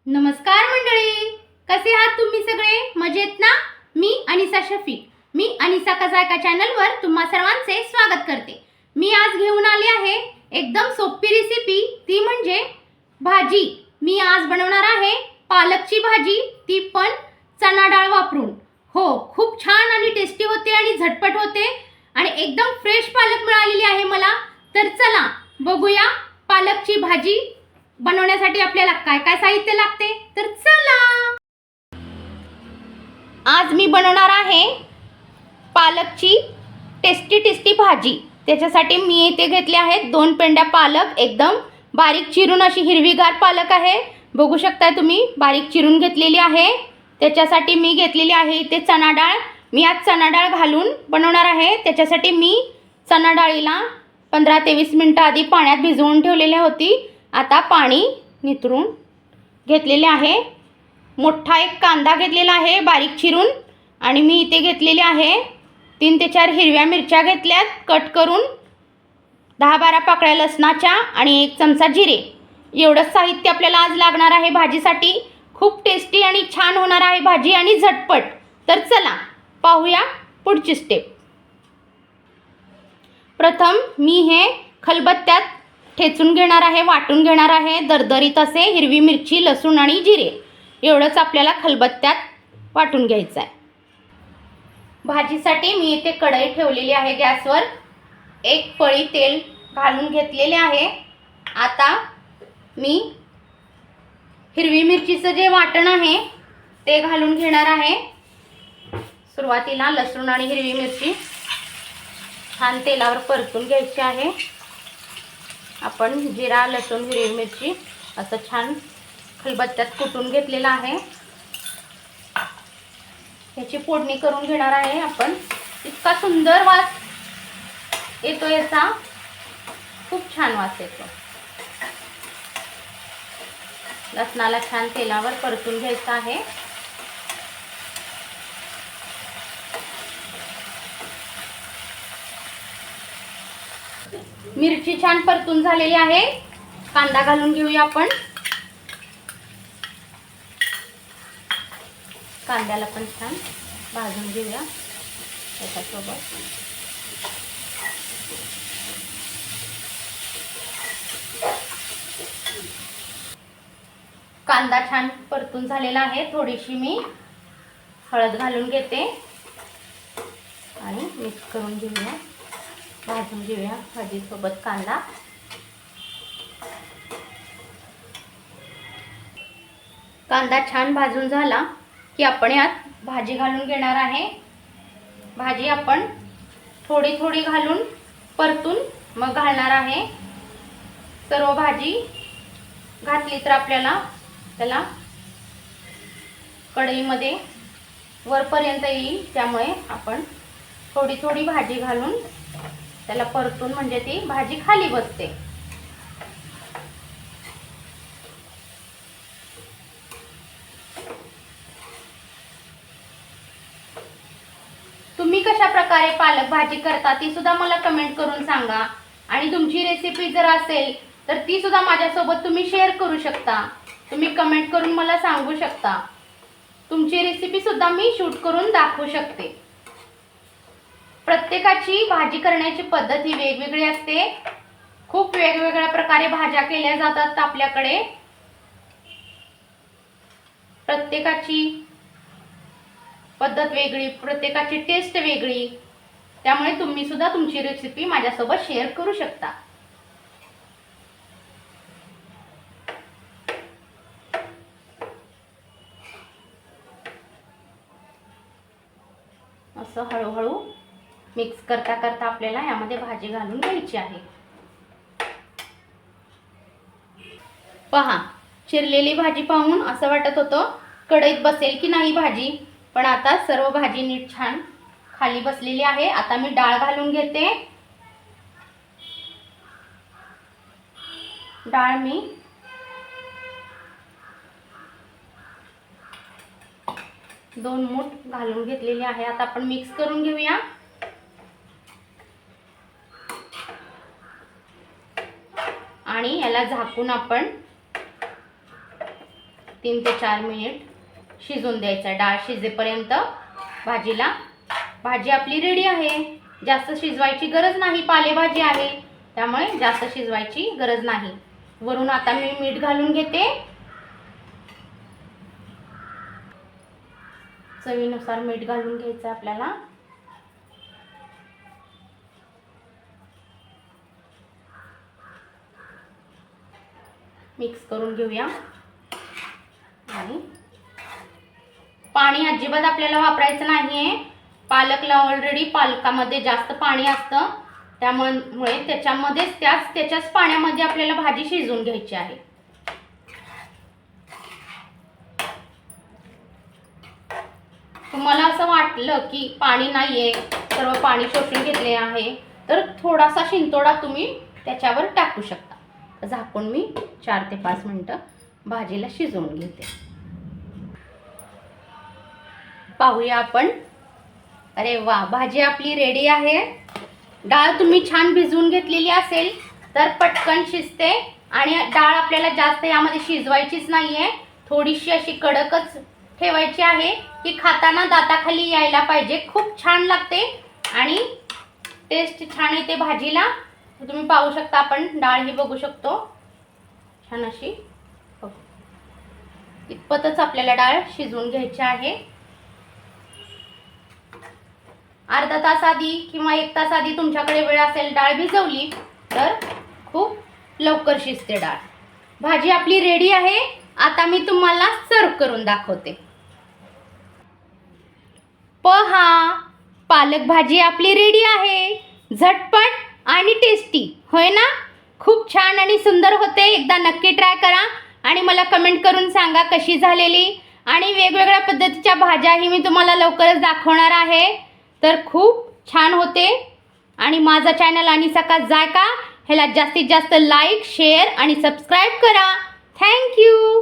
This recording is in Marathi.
नमस्कार मंडळी, कसे आहात तुम्ही सगळे? मजेत ना? मी अनिसा शफीक, मी अनिसा कजायका चॅनलवर तुम्हा सर्वांचे स्वागत करते। मी आज घेऊन आली आहे एकदम सोपी रेसिपी, ती म्हणजे भाजी। मी आज बनवणार आहे पालकची भाजी, ती पण चणा डाळ वापरून। हो, खूप छान आणि टेस्टी होते आणि झटपट होते आणि एकदम फ्रेश पालक मिळालेली आहे मला। तर चला बघूया पालकची भाजी बनवण्यासाठी आपल्याला काय काय साहित्य लागते। तर चला, आज मी बनवणार आहे पालकची टेस्टी भाजी। त्याच्यासाठी मी इथे घेतले आहेत 2 पेंड्या पालक, एकदम बारीक चिरून अशी हिरवीगार पालक आहे, बघू शकता तुम्ही, बारीक चिरून घेतलेली आहे। त्याच्यासाठी मी घेतलेली आहे इथे चणा डाळ। मी आज चणा डाळ घालून बनवणार आहे। त्याच्यासाठी मी चणा डाळीला 15 ते 20 मिनिटं आधी पाण्यात भिजवून ठेवलेली होती। आता पाणी नितरून घेतलेले आहे। मोठा एक कांदा घेतलेला आहे बारीक चिरून, आणि मी इथे घेतलेले आहे 3 ते 4 हिरव्या मिरच्या घेतल्यात कट करून, 10-12 पाकळ्या लसणाच्या आणि 1 चमचा जिरे। एवढंच साहित्य आपल्याला आज लागणार आहे भाजीसाठी। खूप टेस्टी आणि छान होणार आहे भाजी आणि झटपट। तर चला पाहूया पुढची स्टेप। प्रथम मी हे खलबत्त्यात ठेचून घेणार आहे, वाटून घेणार आहे दरदरीत असे। हिरवी मिरची, लसूण आणि जिरे एवढंच आपल्याला खलबत्त्यात वाटून घ्यायचं आहे। भाजीसाठी मी इथे कढई ठेवलेली आहे गॅसवर, 1 पळी तेल घालून घेतलेले आहे। आता मी हिरवी मिरचीचं जे वाटण आहे ते घालून घेणार आहे। सुरुवातीला लसूण आणि हिरवी मिरची छान तेलावर परतून घ्यायची आहे। आपण जिरा, लसूण, हिरवी मिरची असं छान खलबत्त्यात कुटून घेतलेलं आहे। याची फोडणी करून घेणार आहे आपण। इतका सुंदर वास येतो याचा, खूप छान वास येतो। लसणाला छान तेलावर परतून घ्यायचं आहे। मिरची छान परतून झालेली आहे। कांदा घालून घेऊया आपण। कांद्याला पण छान भाजून घेऊया त्याच्यासोबत। कांदा छान परतून झालेला आहे। थोडीशी मी हळद घालून घेते आणि मिक्स करून घेऊया, भाजून घेऊया भाजीसोबत कांदा। कांदा छान भाजून झाला की आपण यात भाजी घालून घेणार आहे। भाजी आपण थोडी थोडी घालून परतून मग घालणार आहे। सर्व भाजी घातली तर आपल्याला त्याला कढईमध्ये वरपर्यंत येईल, त्यामुळे आपण थोडी थोडी भाजी घालून त्याला परतून, म्हणजे ती भाजी खाली बसते। तुम्ही कशा प्रकारे पालक भाजी करता ती सुद्धा मला कमेंट करून सांगा। आणि तुमची रेसिपी जर असेल तर ती सुद्धा माझ्यासोबत तुम्ही शेअर करू शकता। तुम्ही कमेंट करून मला सांगू शकता। तुमची रेसिपी सुद्धा मी शूट करून दाखवू शकते। प्रत्येकाची भाजी करण्याची पद्धत ही वेगवेगळी असते। खूप वेगवेगळ्या प्रकारे भाज्या केल्या जातात आपल्याकडे। प्रत्येकाची पद्धत वेगळी, प्रत्येकाची टेस्ट वेगळी, त्यामुळे तुम्ही सुद्धा तुमची रेसिपी माझ्यासोबत शेअर करू शकता। असं हळूहळू मिक्स करता करता आपल्याला यामध्ये भाजी घालून घ्यायची आहे। पहा, चिरलेली भाजी पाहून असं वाटत होतं कढईत बसेल की नाही भाजी, पण आता सर्व भाजी नीट छान खाली बसलेली आहे। आता मी डाळ घालून घेते। डाळ मी 2 मूठ घालून घेतलेली आहे। आता आपण मिक्स करून घेऊया। आणि याला झाकून आपण 3 ते 4 मिनिट शिजून द्यायचं. डाळ शिजेपर्यंत भाजीला. भाजी आपली रेडी आहे. जास्त शिजवायची गरज नाही, पालेभाजी आहे त्यामुळे जास्त शिजवायची गरज नाही. वरून आता मी मीठ घालून घेते. चवीनुसार मीठ घालून घ्यायचं आपल्याला. मिक्स करून घेऊया. आणि पाणी अजिबात आपल्याला वापरायचं नाहीये. पालकला ऑलरेडी पालकामध्ये जास्त पाणी असतं, त्यामुळे त्याच्यामध्येच त्याच्याच पाण्यामध्ये आपल्याला भाजी शिजवून घ्यायची आहे. तुम्हाला असं वाटलं की पाणी नाहीये, सर्व पाणी शोषून घेतले आहे, तर थोडासा शिंतोडा तुम्ही त्याच्यावर टाकू शकता. झाकून मी 4 ते 5 मिनिटं भाजीला शिजवून घेते. पाहूया आपण. अरे वा, भाजी आपली रेडी आहे. डाळ तुम्ही छान भिजवून घेतलेली असेल तर पटकन शिजते. आणि डाळ आपल्याला जास्त यामध्ये शिजवायचीच नाहीये, थोडीशी अशी कडकच ठेवायची आहे की खाताना दाताखाली यायला पाहिजे. खूप छान लागते आणि टेस्ट छान येते भाजीला. तुम्ही पाहू शकता, आपण डाळ ही बघू शकतो छान अशी. इतपतच आपल्याला डाळ शिजवून घ्यायची आहे. अर्धा तास आधी किंवा 1 तास आधी तुमच्याकडे वेळ असेल डाळ भिजवली तर खूप लवकर शिजते डाळ. भाजी आपली रेडी आहे. आता मी तुम्हाला सर्व करून दाखवते. पहा, पालक भाजी आपली रेडी आहे. झटपट आणि टेस्टी, होय ना? खूप छान आणि सुंदर होते. एकदा नक्की ट्राय करा आणि मला कमेंट करून सांगा कशी झालेली. आणि वेगवेगळ्या पद्धतीच्या भाज्याही मी तुम्हाला लवकरच दाखवणार आहे. तर खूप छान होते. आणि माझा चॅनल अनिसा जायका ह्याला जास्तीत जास्त लाईक, शेअर आणि सबस्क्राईब करा. थँक्यू.